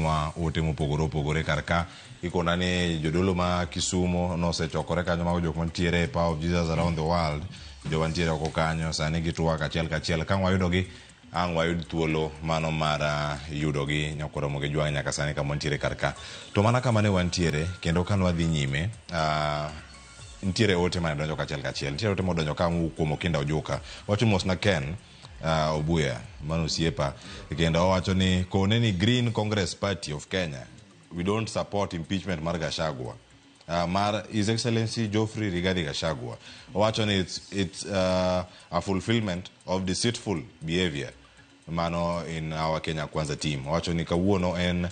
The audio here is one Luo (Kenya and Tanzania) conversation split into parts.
oronwa ote mopogore opogore karka ikona ni jodolo ma Kisumo no sechokore kanyo mago jok mantiere Power of Jesus around the world jo mantiere oko kanyo sani gitwak achiel kachiel ka wayudogi ang wayud thuolo mano mar yudogi nyakoromo gi jwang nyaka sani kama ntiere karka to mana kama ne wantiere kendo kanwa dhi nyime ntiere ote mane donjo kachiel ntiere ote modonjo ka kuom Okinda Ojuka wacho mos na Ken Obuya mano siepa kendo owacho ni kone ni Green Congress Party of Kenya we don't support impeachment mar Gachagua mar His Excellency Geoffrey Rigathi Gachagua owacho ni it's a fulfillment of deceitful behavior mano in our Kenya Kwanza team owacho ni kawuono en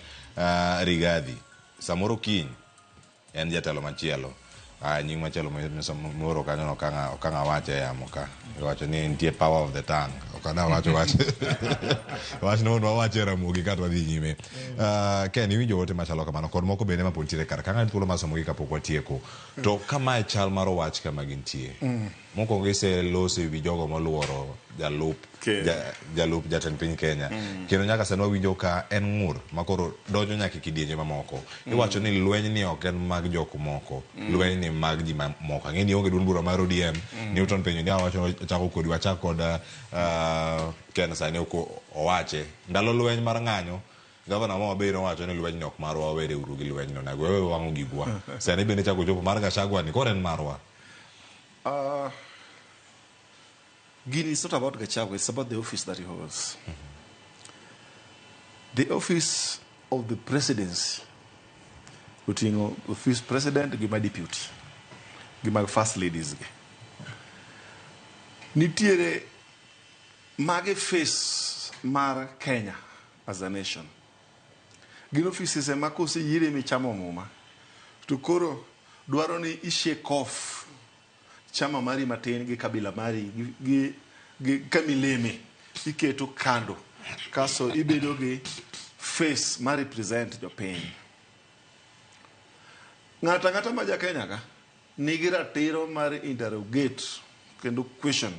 Rigathi samoro kiny en jatelo machielo nying machielo moro kanyo okanga wache yamo ka wacho ni nitie power of the tongue okada wacho wacho no wache Ramogi kata wadhi nyime Ken iwinjo ote machalo kamano kod moko bende mapontiere kar kanga thuolo masomogi kapok watieko to kama e chal mar wach kama gintie moko gise lose wi jogo moluoro jalup jatend piny Kenya kendo nyaka sano winjo ka en ngur makoro donjo nyaka kidienje mamoko iwacho ni lweny ni ok en mag jok moko lweny ni mag ji mamoko ngeni onge duond bura mar ODM Newton penyo ni awacho chako kod wacha kod Ken sani oko owache ndalo lweny mar ng'anyo Gavana Homabay nowacho ni lweny nok marwa were uru gi lweny no na wewe wango gigwa sani bende chako jopo mar Gachagua ni koren marwa Gini, it's not about Gachagua, it's about the office that he holds. The office of the presidency, between office president and my deputy, my first ladies. Nitiere mage face mar Kenya as a nation. Gino offices e makosi yire mi chamo muma. Tukoro dwaro ni ishake off chama mari matin gi kabila mari gi kamileme iketo kando kaso ibedo gi face ma represent jo piny ngata ma ja Kenya ka nigi ratiro mar interrogate kendo question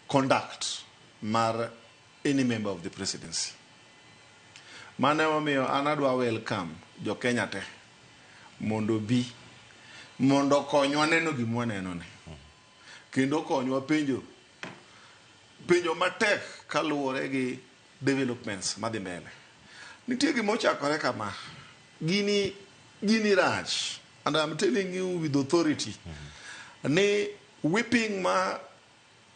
conduct mar any member of the presidency mane omiyo anadwa welcome jo Kenya te mondo bi mondo konywa neno gimwa neno ne kendo konywa penjo matek kaluwore gi developments madhi mbele nitie gimo chakore kama gini rach and I'm telling you with authority ne whipping ma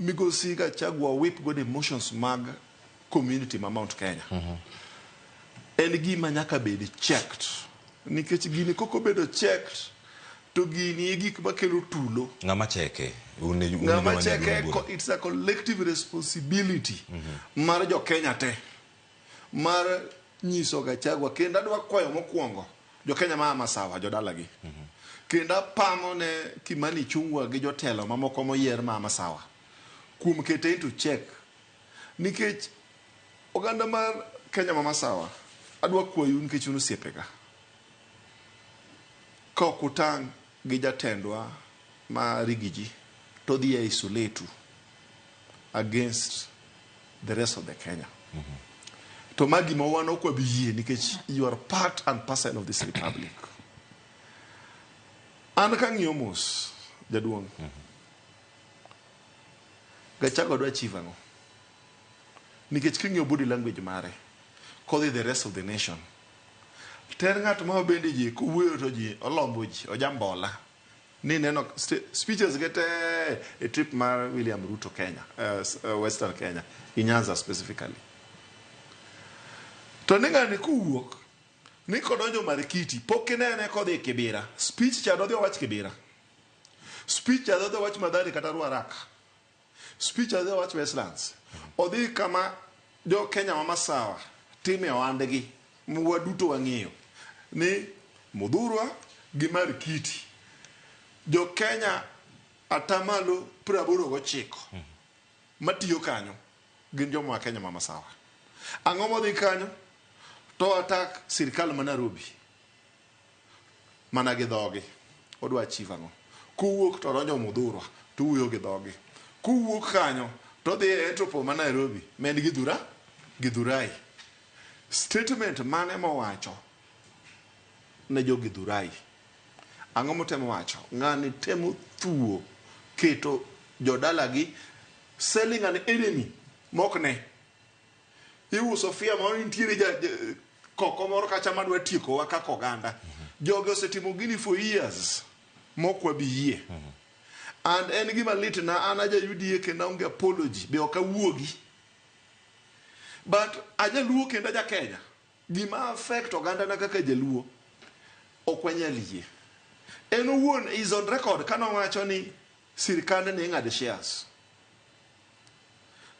migosi Gachagua whip go the emotions mag community ma Mount Kenya en gima nyaka bedi checked nikech gini koko bedo checked to gini gik makelo tulo ngama cheke it's a collective responsibility mar jo Kenya te mar nyiso Gachagua kendo adwa kwayo mokwongo jo Kenya ma masawa jo dalagi kendo pamo ne Kimani Chungwa gi jotelo mamoko moyier ma masawa kuom kete to check nikech oganda mar Kenya ma masawa adwa kwayo nikech unu siepega ka kutang gi jatendwa ma rigiji to the isolate against the rest of the Kenya to magi mo wano kwa biye nikech you are part and parcel of this republic an kan yomos jaduong Gachagua do achieve ango nikech kinyo body language mare call the rest of the nation ter ngat ma bende ji ku wuoyo to ji olombo ji ojambola ni neno speeches get a trip mar William Ruto Kenya Western Kenya in Nyanza specifically to ninga ni kuwuok ni kodonjo marikiti pokinene kodhi Kibera speech cha dodhi wach Kibera speech cha dodhi wach Madari kata Ruaraka speech cha dodhi wach Westlands odhi kama jo Kenya ma masawa time oandegi mwaduto wang'eyo ni Mudhurwa gi Marikiti jo Kenya atamalo 89 matiyo kanyo gin joma Kenya ma masawa ang'o modhi kanyo to attack sirkal ma Nairobi mana gi dhogi odwa chief ang'o kuwuok to ronjo Mudhurwa to wuyo gi dhogi kuwuok kanyo to dhi e topo ma Nairobi men gi Dhurai statement mane mowacho ne jogi Dhurai. Ang'o motemo wacho? Ng'ani temo thuo keto jodalagi selling an enemy mokne. Iuso fia moro nitiere koko moro kacha madwa tieko wa kaka oganda. Jogi osetimo gini for years mokwa biyie. And en gima lit na an aja UDA kendo onge apology be ok awuogi. But ajaluo kendo aja Kenya. Gima affect oganda na kaka jaluo ok wanyal yie. En owuon is on record kana wacho ni sirikande ne ng'ado shares.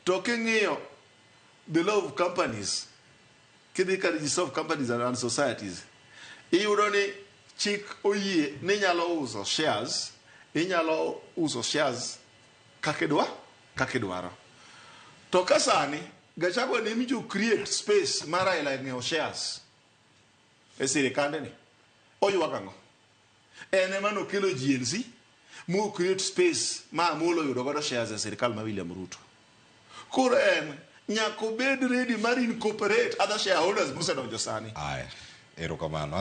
To king'iyo the law of companies, kidhi ka register of companies and societies, iyudo ni chik oyie ni nyalo uso shares, inyalo uso shares kakidwaro. To kasani Gachagua ne micho create space mara ila ng'iewo shares e sirikande ni. Oyuaga ng'o? En ema nokelo GNC mo create space ma molo yudo godo shares e sirikal ma William Ruto. Koro en nyako bed ready mar incorporate other shareholders musedonjo sani. Aya, erokamano.